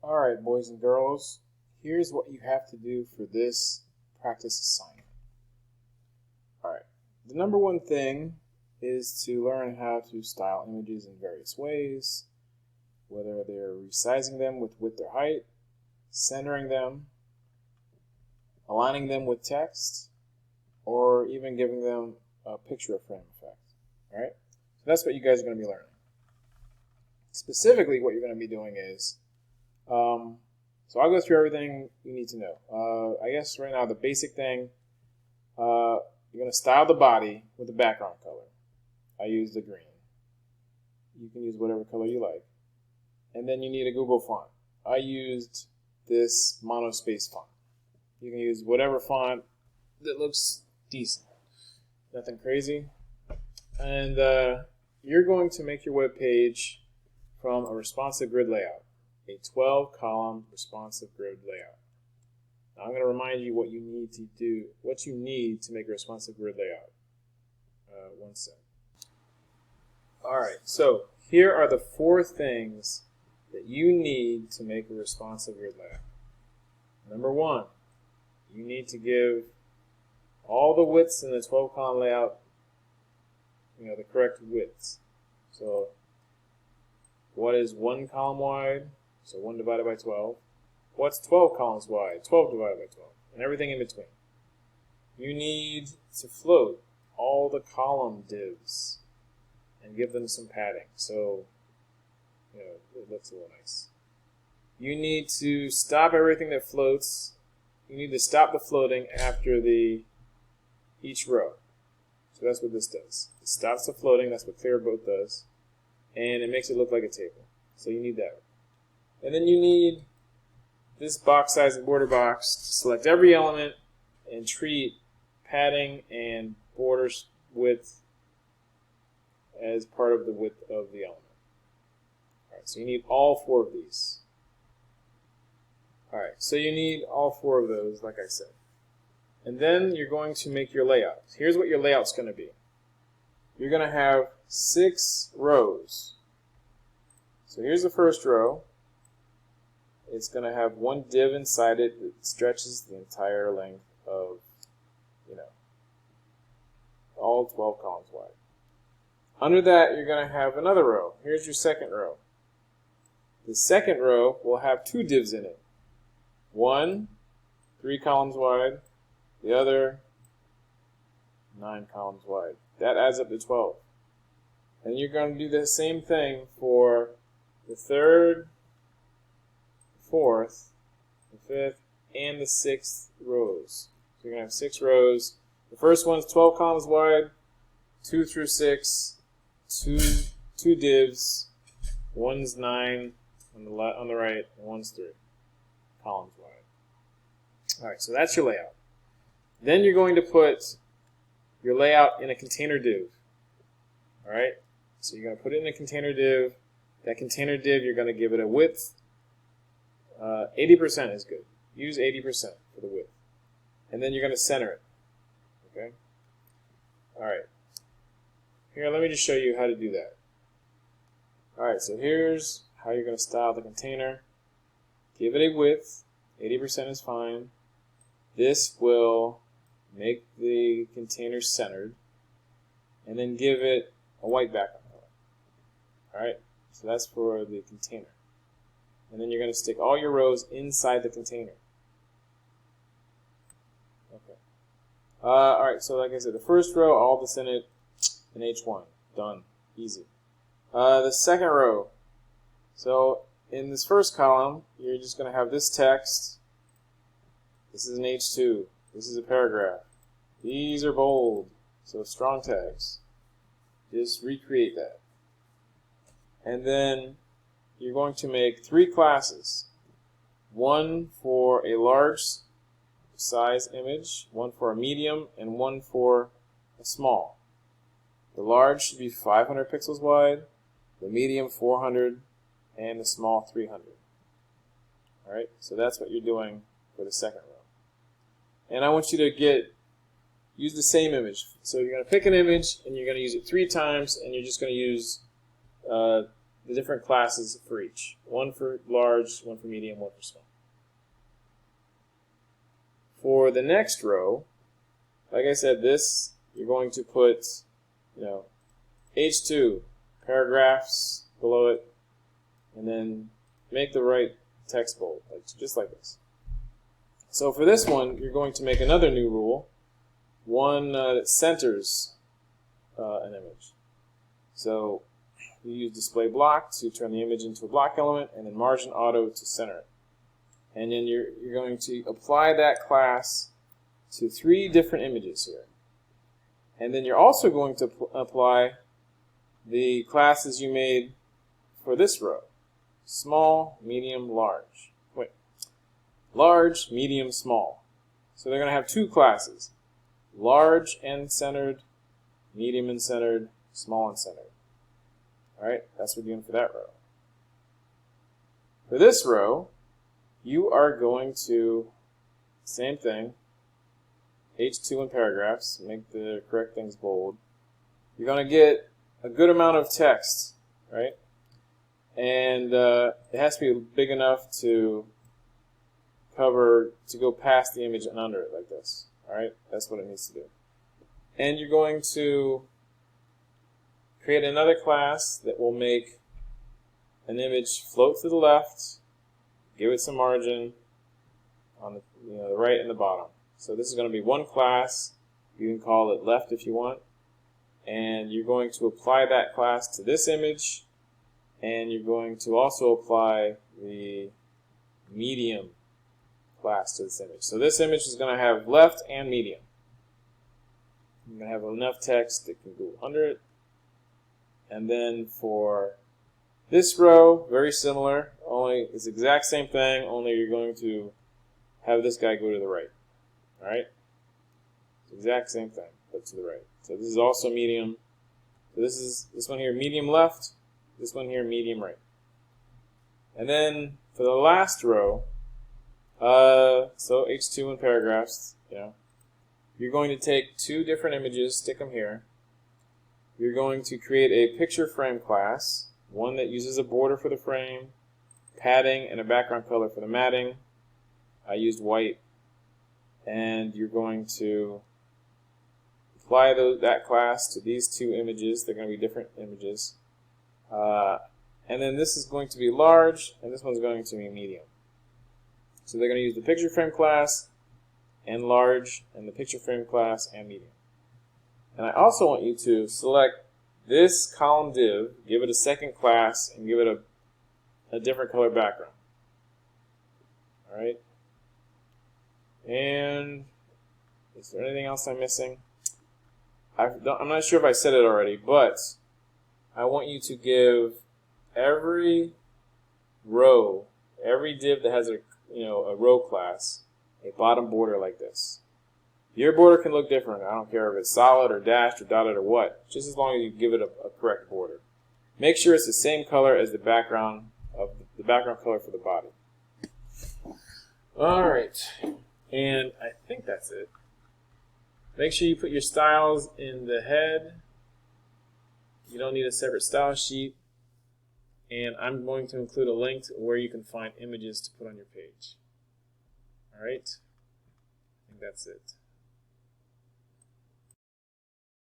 Alright, boys and girls, here's what you have to do for this practice assignment. Alright, the number one thing is to learn how to style images in various ways, whether they're resizing them with width or height, centering them, aligning them with text, or even giving them a picture frame effect. Alright, so that's what you guys are going to be learning. Specifically, what you're going to be doing is so I'll go through everything you need to know. I guess right now the basic thing, you're going to style the body with the background color. I used the green. You can use whatever color you like. And then you need a Google font. I used this monospace font. You can use whatever font that looks decent. Nothing crazy. And you're going to make your web page from a responsive grid layout. A 12-column responsive grid layout. Now I'm going to remind you what you need to do, what you need to make a responsive grid layout. One sec. Alright, so here are the 4 things that you need to make a responsive grid layout. Number 1, you need to give all the widths in the 12-column layout, the correct widths. So what is 1 column wide? So 1 divided by 12. What's 12 columns wide? 12 divided by 12. And everything in between. You need to float all the column divs and give them some padding so it looks a little nice. You need to stop everything that floats. You need to stop the floating after each row. So that's what this does. It stops the floating. That's what Clearboat does. And it makes it look like a table. So you need that. And then you need this box size and border box to select every element and treat padding and borders width as part of the width of the element. Alright, so you need all 4 of these. Alright, so you need all 4 of those, like I said. And then you're going to make your layout. Here's what your layout's going to be. You're going to have 6 rows. So here's the first row. It's going to have 1 div inside it that stretches the entire length of, all 12 columns wide. Under that, you're going to have another row. Here's your second row. The second row will have 2 divs in it. One, 3 columns wide. The other, 9 columns wide. That adds up to 12. And you're going to do the same thing for the third, 4th, the 5th, and the 6th rows. So you're going to have 6 rows. The first one's 12 columns wide, 2 through 6, 2 divs, one's 9 on the right, and one's 3 columns wide. Alright, so that's your layout. Then you're going to put your layout in a container div. Alright, so you're going to put it in a container div. That container div, you're going to give it a width. 80% is good. Use 80% for the width. And then you're going to center it. Okay? Alright. Here, let me just show you how to do that. Alright, so here's how you're going to style the container. Give it a width. 80% is fine. This will make the container centered. And then give it a white background color. Alright? So that's for the container. And then you're going to stick all your rows inside the container. Okay. Alright, so like I said, the first row, all that's in it, in H1. Done. Easy. The second row. So in this first column, you're just going to have this text. This is an H2. This is a paragraph. These are bold, so strong tags. Just recreate that. And then you're going to make 3 classes. One for a large size image, one for a medium, and one for a small. The large should be 500 pixels wide, the medium 400, and the small 300. Alright, so that's what you're doing for the second row. And I want you to use the same image. So you're going to pick an image, and you're going to use it 3 times, and you're just going to use the different classes for each. One for large, one for medium, one for small. For the next row, like I said, this you're going to put, H2 paragraphs below it, and then make the right text bold, just like this. So for this one, you're going to make another new rule, one that centers an image. So you use display block to turn the image into a block element, and then margin auto to center it. And then you're going to apply that class to 3 different images here. And then you're also going to apply the classes you made for this row. Small, medium, large. Wait. Large, medium, small. So they're going to have 2 classes. Large and centered, medium and centered, small and centered. Alright, that's what we're doing for that row. For this row, you are going to, same thing, H2 in paragraphs, make the correct things bold. You're going to get a good amount of text, right? And it has to be big enough to go past the image and under it like this. Alright, that's what it needs to do. And you're going to create another class that will make an image float to the left, give it some margin on the right and the bottom. So this is going to be one class. You can call it left if you want. And you're going to apply that class to this image, and you're going to also apply the medium class to this image. So this image is going to have left and medium. You're going to have enough text that can go under it. And then for this row, very similar, only it's the exact same thing, only you're going to have this guy go to the right. Alright? Exact same thing, but to the right. So this is also medium. So this one here, medium left, this one here, medium right. And then for the last row, so H2 in paragraphs, you're going to take 2 different images, stick them here. You're going to create a picture frame class, one that uses a border for the frame, padding, and a background color for the matting. I used white. And you're going to apply that class to these 2 images. They're going to be different images. And then this is going to be large, and this one's going to be medium. So they're going to use the picture frame class and large, and the picture frame class and medium. And I also want you to select this column div, give it a second class, and give it a different color background. Alright? And is there anything else I'm missing? I'm not sure if I said it already, but I want you to give every row, every div that has a row class, a bottom border like this. Your border can look different. I don't care if it's solid or dashed or dotted or what, just as long as you give it a correct border. Make sure it's the same color as the background color for the body. All right. And I think that's it. Make sure you put your styles in the head. You don't need a separate style sheet. And I'm going to include a link to where you can find images to put on your page. All right? I think that's it.